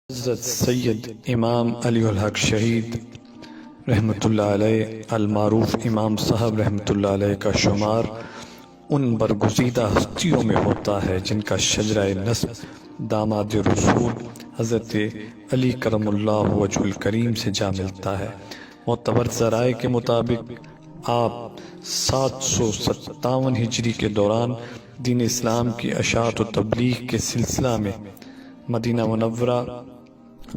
حضرت سید امام علی الحق شہید رحمۃ اللہ علیہ المعروف امام صاحب رحمۃ اللہ علیہ کا شمار ان برگزیدہ ہستیوں میں ہوتا ہے جن کا شجرہ نسب داماد رسول حضرت علی کرم اللہ وجہ الکریم سے جا ملتا ہے۔ معتبر ذرائع کے مطابق آپ 757 ہجری کے دوران دین اسلام کی اشاعت و تبلیغ کے سلسلہ میں مدینہ منورہ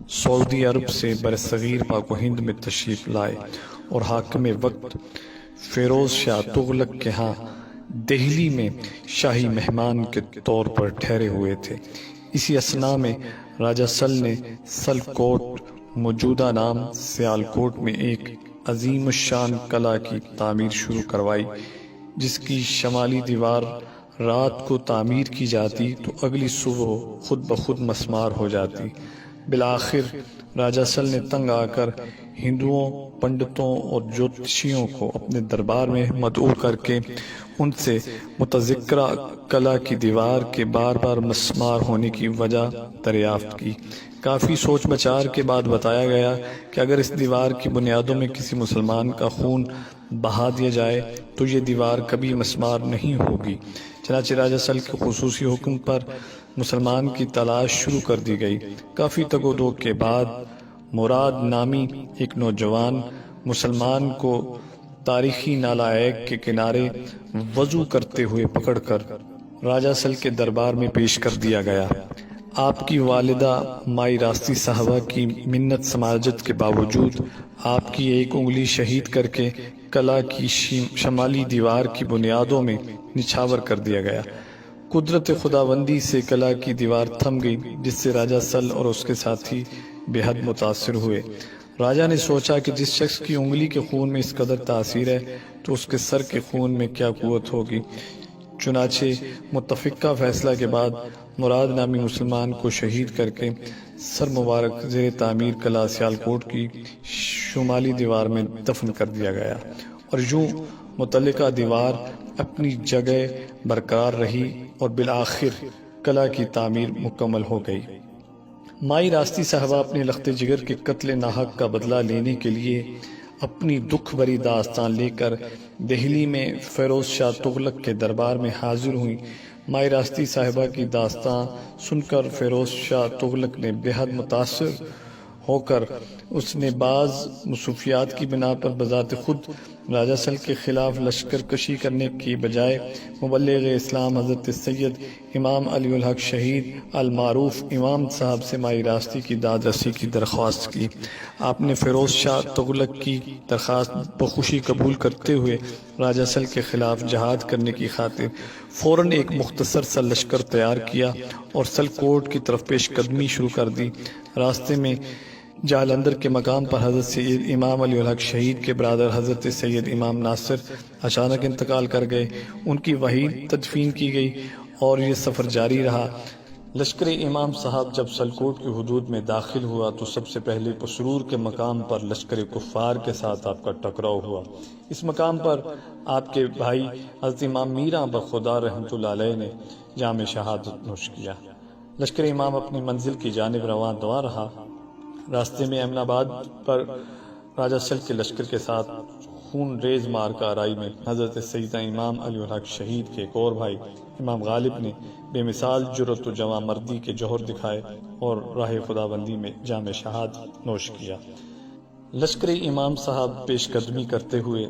سعودی عرب سے برصغیر پاک و ہند میں تشریف لائے اور حاکم وقت فیروز شاہ تغلق کے ہاں دہلی میں شاہی مہمان کے طور پر ٹھہرے ہوئے تھے۔ اسی اثناء میں راجہ سل نے سلکوٹ موجودہ نام سیالکوٹ میں ایک عظیم الشان قلعہ کی تعمیر شروع کروائی، جس کی شمالی دیوار رات کو تعمیر کی جاتی تو اگلی صبح خود بخود مسمار ہو جاتی۔ بالآخر راجہ سل نے تنگ آ کر ہندوؤں، پنڈتوں اور جوتشیوں کو اپنے دربار میں مدعو کر کے ان سے متذکرہ قلعہ کی دیوار کے بار بار مسمار ہونے کی وجہ دریافت کی۔ کافی سوچ بچار کے بعد بتایا گیا کہ اگر اس دیوار کی بنیادوں میں کسی مسلمان کا خون بہا دیا جائے تو یہ دیوار کبھی مسمار نہیں ہوگی۔ چنانچہ راجہ سل کے خصوصی حکم پر مسلمان کی تلاش شروع کر دی گئی۔ کافی تگ و دو کے بعد مراد نامی ایک نوجوان مسلمان کو تاریخی نالہ ایک کے کنارے وضو کرتے ہوئے پکڑ کر راجہ سل کے دربار میں پیش کر دیا گیا۔ آپ کی والدہ مائی راستی صاحبہ کی منت سماجت کے باوجود آپ کی ایک انگلی شہید کر کے قلعہ کی شمالی دیوار کی بنیادوں میں نچھاور کر دیا گیا۔ قدرت خداوندی سے قلعہ کی دیوار تھم گئی، جس سے راجہ سل اور اس کے ساتھی بے حد متاثر ہوئے۔ راجہ نے سوچا کہ جس شخص کی انگلی کے خون میں اس قدر تاثیر ہے تو اس کے سر کے خون میں کیا قوت ہوگی۔ چنانچہ متفقہ فیصلہ کے بعد مراد نامی مسلمان کو شہید کر کے سر مبارک زیر تعمیر قلعہ سیالکوٹ کی شمالی دیوار میں دفن کر دیا گیا، اور یوں متعلقہ دیوار اپنی جگہ برقرار رہی اور بالآخر قلعہ کی تعمیر مکمل ہو گئی۔ مائی راستی صاحبہ اپنے لخت جگر کے قتل ناحق کا بدلہ لینے کے لیے اپنی دکھ بھری داستان لے کر دہلی میں فیروز شاہ تغلق کے دربار میں حاضر ہوئیں۔ مائی راستی صاحبہ کی داستان سن کر فیروز شاہ تغلق نے بے حد متاثر ہو کر اس نے بعض مصروفیات کی بنا پر بذات خود راجہ سل کے خلاف لشکر کشی کرنے کی بجائے مبلغ اسلام حضرت سید امام علی الحق شہید المعروف امام صاحب سے مائی راستی کی داد رسی کی درخواست کی۔ آپ نے فیروز شاہ تغلق کی درخواست بخوشی قبول کرتے ہوئے راجہ سل کے خلاف جہاد کرنے کی خاطر فوراً ایک مختصر سا لشکر تیار کیا اور سلکوٹ کی طرف پیش قدمی شروع کر دی۔ راستے میں جالندر کے مقام پر حضرت سید امام علی الحق شہید کے برادر حضرت سید امام ناصر اچانک انتقال کر گئے۔ ان کی وحید تدفین کی گئی اور یہ سفر جاری رہا۔ لشکر امام صاحب جب سلکوٹ کی حدود میں داخل ہوا تو سب سے پہلے پسرور کے مقام پر لشکر کفار کے ساتھ آپ کا ٹکراؤ ہوا۔ اس مقام پر آپ کے بھائی حضرت امام میرا بخدا رحمۃ اللہ علیہ نے جام شہادت نوش کیا۔ لشکر امام اپنی منزل کی جانب رواں دواں رہا۔ راستے میں امن آباد پر راجہ سل کے لشکر کے ساتھ خون ریز مارکہ آرائی میں حضرت سیدنا امام علی الحق شہید کے ایک اور بھائی امام غالب نے بے مثال جرأت و جواں مردی کے جوہر دکھائے اور راہ خداوندی میں جام شہادت نوش کیا۔ لشکر امام صاحب پیش قدمی کرتے ہوئے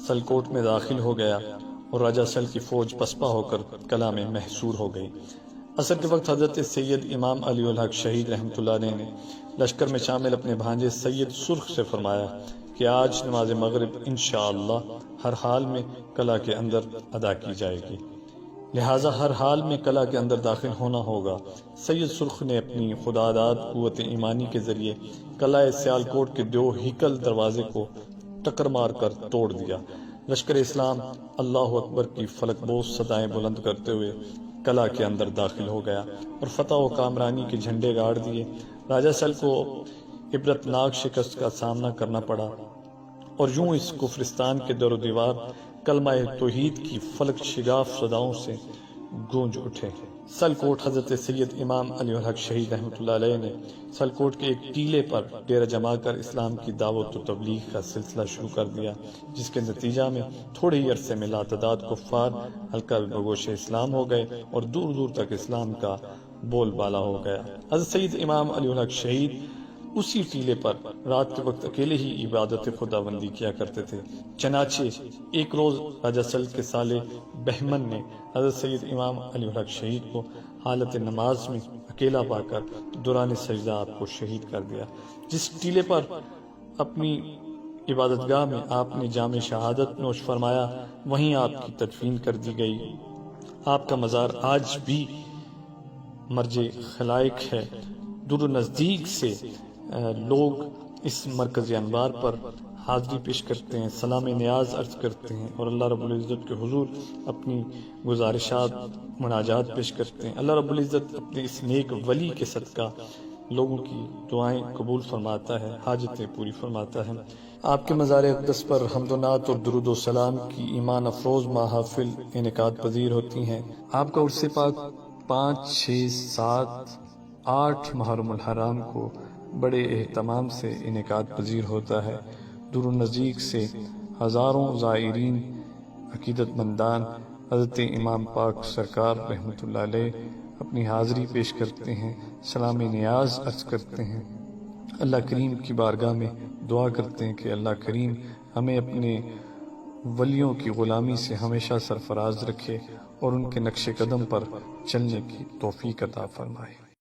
سلکوٹ میں داخل ہو گیا اور راجہ سل کی فوج پسپا ہو کر قلعہ میں محصور ہو گئی۔ عصر کے وقت حضرت سید امام علی الحق شہید رحمۃ اللہ علیہ نے لشکر میں شامل اپنے بھانجے سید سرخ سے فرمایا کہ آج نماز مغرب انشاءاللہ ہر حال میں قلعہ کے اندر ادا کی جائے گی، لہٰذا ہر حال میں قلعہ کے اندر داخل ہونا ہوگا۔ سید سرخ نے اپنی خداداد قوت ایمانی کے ذریعے قلعہ سیالکوٹ کے دو ہیکل دروازے کو ٹکر مار کر توڑ دیا۔ لشکر اسلام اللہ اکبر کی فلک بوس صدائیں بلند کرتے ہوئے قلعہ کے اندر داخل ہو گیا اور فتح و کامرانی کے جھنڈے گاڑ دیے۔ راجہ سل کو عبرتناک شکست کا سامنا کرنا پڑا اور یوں اس کفرستان کے در و دیوار کلمہ توحید کی فلک شگاف صداؤں سے گونج اٹھے۔ سلکوٹ حضرت سید امام علی الحق شہید رحمۃ اللہ علیہ نے سلکوٹ کے ایک ٹیلے پر ڈیرہ جما کر اسلام کی دعوت و تبلیغ کا سلسلہ شروع کر دیا، جس کے نتیجہ میں تھوڑے ہی عرصے میں لاتعداد کفار حلقہ بگوش اسلام ہو گئے اور دور دور تک اسلام کا بول بالا ہو گیا۔ حضرت سید امام علی الحق شہید اسی ٹیلے پر رات کے وقت اکیلے ہی عبادت خدا بندی کیا کرتے تھے۔ چنانچہ ایک روز راجہ سلط کے سالے بہمن نے حضرت سید امام علی الحق شہید کو حالت نماز میں اکیلا پا کر دوران سجدہ آپ کو شہید کر دیا۔ جس ٹیلے پر اپنی عبادت گاہ میں آپ نے جام شہادت نوش فرمایا، وہیں آپ کی تدفین کر دی گئی۔ آپ کا مزار آج بھی مرج خلائق ہے۔ دور و نزدیک سے لوگ اس مرکز انوار پر حاضری پیش کرتے ہیں، سلام نیاز عرض کرتے ہیں اور اللہ رب العزت کے حضور اپنی گزارشات مناجات پیش کرتے ہیں۔ اللہ رب العزت اپنے اس نیک ولی کے صدقہ لوگوں کی دعائیں قبول فرماتا ہے، حاجتیں پوری فرماتا ہے۔ آپ کے مزار اقدس پر حمد و نعت اور درود و سلام کی ایمان افروز محافل انعقاد پذیر ہوتی ہیں۔ آپ کا عرس پاک 5، 6، 7، 8 محرم الحرام کو بڑے اہتمام سے انعقاد پذیر ہوتا ہے۔ دور و نزدیک سے ہزاروں زائرین عقیدت مندان حضرت امام پاک سرکار رحمۃ اللہ علیہ اپنی حاضری پیش کرتے ہیں، سلام نیاز عرض کرتے ہیں، اللہ کریم کی بارگاہ میں دعا کرتے ہیں کہ اللہ کریم ہمیں اپنے ولیوں کی غلامی سے ہمیشہ سرفراز رکھے اور ان کے نقش قدم پر چلنے کی توفیق عطا فرمائے۔